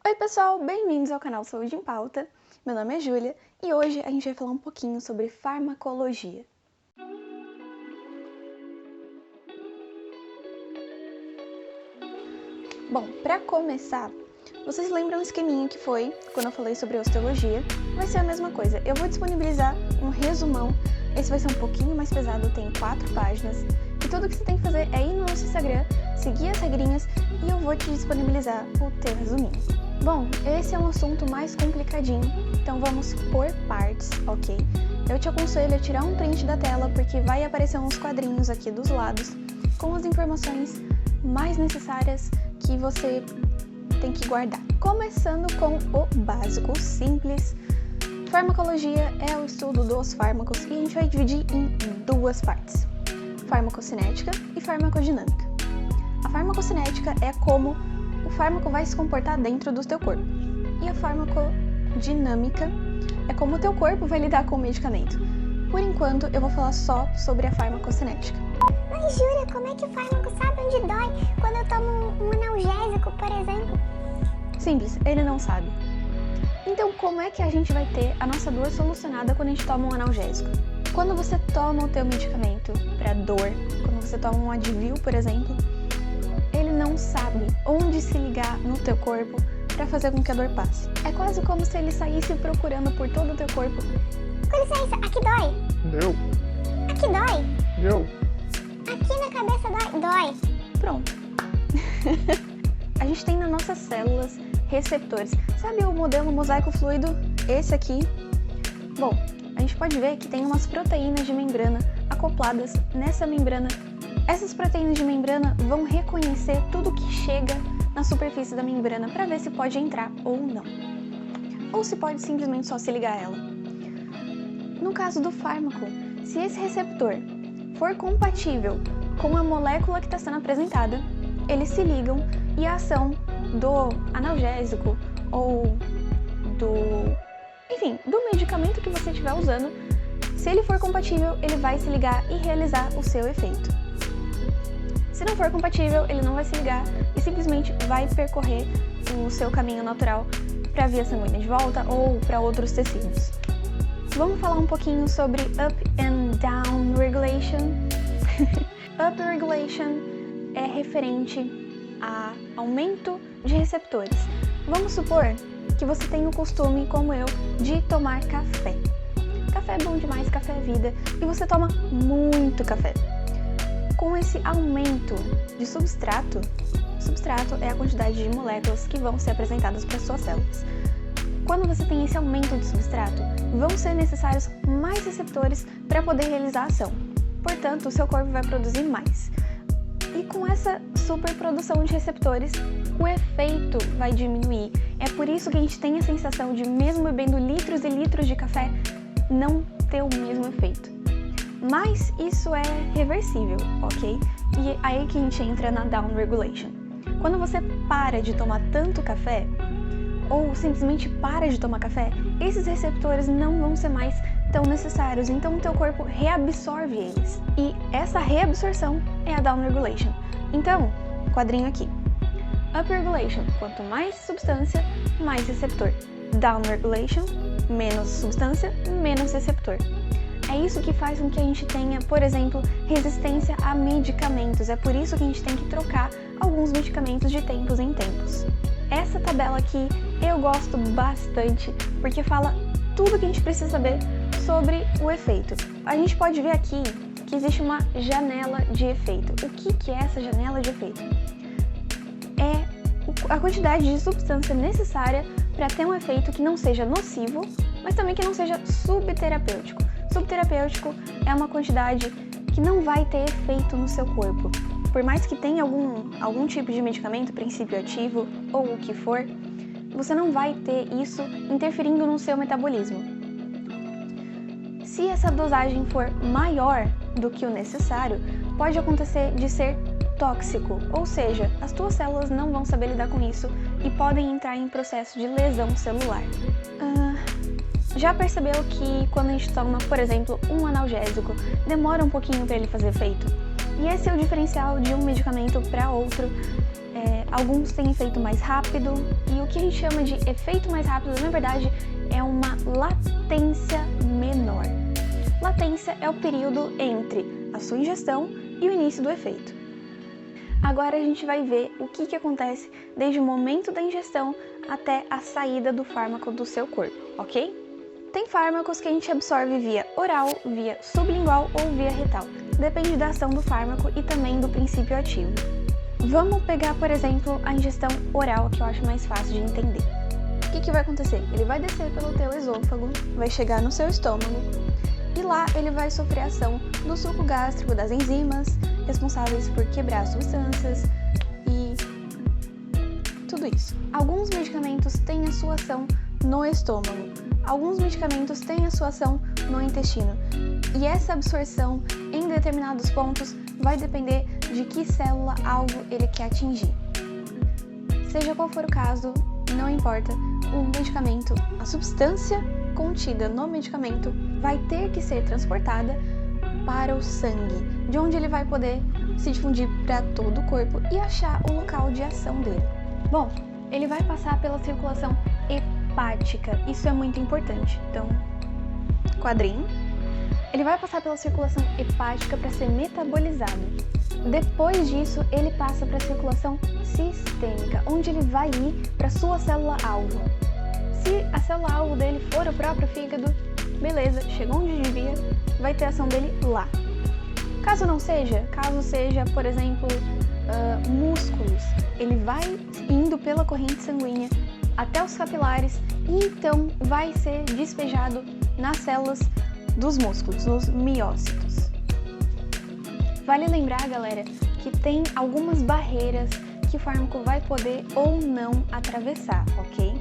Oi pessoal, bem-vindos ao canal Saúde em Pauta. Meu nome é Júlia e hoje a gente vai falar um pouquinho sobre farmacologia. Bom, para começar, vocês lembram o esqueminha que foi quando eu falei sobre osteologia? Vai ser a mesma coisa, eu vou disponibilizar um resumão, esse vai ser um pouquinho mais pesado, tem 4 páginas, e tudo que você tem que fazer é ir no nosso Instagram, seguir as regrinhas e eu vou te disponibilizar o teu resuminho. Bom, esse é um assunto mais complicadinho, então vamos por partes, ok? Eu te aconselho a tirar um print da tela porque vai aparecer uns quadrinhos aqui dos lados com as informações mais necessárias que você tem que guardar. Começando com o básico, simples. Farmacologia é o estudo dos fármacos e a gente vai dividir em 2 partes: farmacocinética e farmacodinâmica. A farmacocinética é como o fármaco vai se comportar dentro do teu corpo. E a farmacodinâmica é como o teu corpo vai lidar com o medicamento. Por enquanto, eu vou falar só sobre a farmacocinética. Mas Júlia, como é que o fármaco sabe onde dói quando eu tomo um analgésico, por exemplo? Simples, ele não sabe. Então, como é que a gente vai ter a nossa dor solucionada quando a gente toma um analgésico? Quando você toma o teu medicamento para dor, quando você toma um Advil, por exemplo, ele não sabe onde se ligar no teu corpo para fazer com que a dor passe. É quase como se ele saísse procurando por todo o teu corpo. Com licença, aqui dói. Não, Aqui dói. não. Aqui na cabeça dói. Dói. Pronto. A gente tem nas nossas células receptores. Sabe o modelo mosaico fluido? Esse aqui. Bom, a gente pode ver que tem umas proteínas de membrana acopladas nessa membrana. Essas proteínas de membrana vão reconhecer tudo que chega na superfície da membrana para ver se pode entrar ou não. Ou se pode simplesmente só se ligar a ela. No caso do fármaco, se esse receptor for compatível com a molécula que está sendo apresentada, eles se ligam e a ação do analgésico ou do medicamento que você estiver usando, se ele for compatível, ele vai se ligar e realizar o seu efeito. Se não for compatível, ele não vai se ligar e simplesmente vai percorrer o seu caminho natural para a via sanguínea de volta ou para outros tecidos. Vamos falar um pouquinho sobre up and down regulation. Up regulation é referente a aumento de receptores. Vamos supor que você tem o costume, como eu, de tomar café. Café é bom demais, café é vida, e você toma muito café. Com esse aumento de substrato é a quantidade de moléculas que vão ser apresentadas para suas células. Quando você tem esse aumento de substrato, vão ser necessários mais receptores para poder realizar a ação. Portanto, o seu corpo vai produzir mais. E com essa superprodução de receptores, o efeito vai diminuir. É por isso que a gente tem a sensação de, mesmo bebendo litros e litros de café, não ter o mesmo efeito. Mas isso é reversível, ok? E aí que a gente entra na down regulation. Quando você para de tomar tanto café, ou simplesmente para de tomar café, esses receptores não vão ser mais tão necessários, então o teu corpo reabsorve eles. E essa reabsorção é a down regulation. Então, quadrinho aqui. Up regulation, quanto mais substância, mais receptor. Down regulation, menos substância, menos receptor. É isso que faz com que a gente tenha, por exemplo, resistência a medicamentos. É por isso que a gente tem que trocar alguns medicamentos de tempos em tempos. Essa tabela aqui eu gosto bastante, porque fala tudo que a gente precisa saber sobre o efeito. A gente pode ver aqui que existe uma janela de efeito. O que é essa janela de efeito? É a quantidade de substância necessária para ter um efeito que não seja nocivo, mas também que não seja subterapêutico. Subterapêutico é uma quantidade que não vai ter efeito no seu corpo. Por mais que tenha algum tipo de medicamento, princípio ativo ou o que for, você não vai ter isso interferindo no seu metabolismo. Se essa dosagem for maior do que o necessário, pode acontecer de ser tóxico, ou seja, as tuas células não vão saber lidar com isso e podem entrar em processo de lesão celular. Já percebeu que quando a gente toma, por exemplo, um analgésico, demora um pouquinho para ele fazer efeito? E esse é o diferencial de um medicamento para outro. alguns têm efeito mais rápido, e o que a gente chama de efeito mais rápido, na verdade, é uma latência menor. Latência é o período entre a sua ingestão e o início do efeito. Agora a gente vai ver o que acontece desde o momento da ingestão até a saída do fármaco do seu corpo, ok? Tem fármacos que a gente absorve via oral, via sublingual ou via retal. Depende da ação do fármaco e também do princípio ativo. Vamos pegar, por exemplo, a ingestão oral, que eu acho mais fácil de entender. O que vai acontecer? Ele vai descer pelo teu esôfago, vai chegar no seu estômago e lá ele vai sofrer a ação do suco gástrico, das enzimas responsáveis por quebrar substâncias e tudo isso. Alguns medicamentos têm a sua ação no estômago, alguns medicamentos têm a sua ação no intestino. E essa absorção em determinados pontos vai depender de que célula-alvo ele quer atingir. Seja qual for o caso, não importa, o medicamento, a substância contida no medicamento vai ter que ser transportada para o sangue, de onde ele vai poder se difundir para todo o corpo e achar o local de ação dele. Bom, ele vai passar pela circulação hepática, isso é muito importante. Então, quadrinho. Ele vai passar pela circulação hepática para ser metabolizado. Depois disso, ele passa para a circulação sistêmica, onde ele vai ir para a sua célula-alvo. Se a célula-alvo dele for o próprio fígado, beleza, chegou onde devia, vai ter a ação dele lá. Caso não seja, caso seja, por exemplo, músculos, ele vai indo pela corrente sanguínea até os capilares e então vai ser despejado nas células dos músculos, nos miócitos. Vale lembrar, galera, que tem algumas barreiras que o fármaco vai poder ou não atravessar, ok?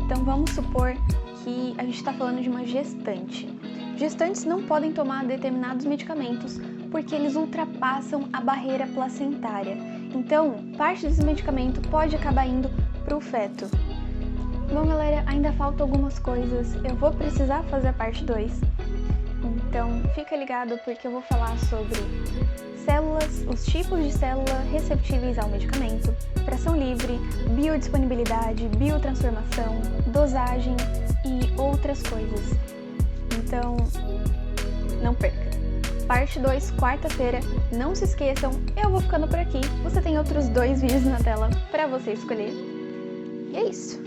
Então vamos supor que a gente está falando de uma gestante. Gestantes não podem tomar determinados medicamentos porque eles ultrapassam a barreira placentária. Então, parte desse medicamento pode acabar indo para o feto. Bom, galera, ainda faltam algumas coisas. Eu vou precisar fazer a parte 2. Então, fica ligado porque eu vou falar sobre células, os tipos de célula receptíveis ao medicamento, fração livre, biodisponibilidade, biotransformação, dosagem e outras coisas. Então, não perca. Parte 2, quarta-feira. Não se esqueçam, eu vou ficando por aqui. Você tem outros 2 vídeos na tela para você escolher. E é isso.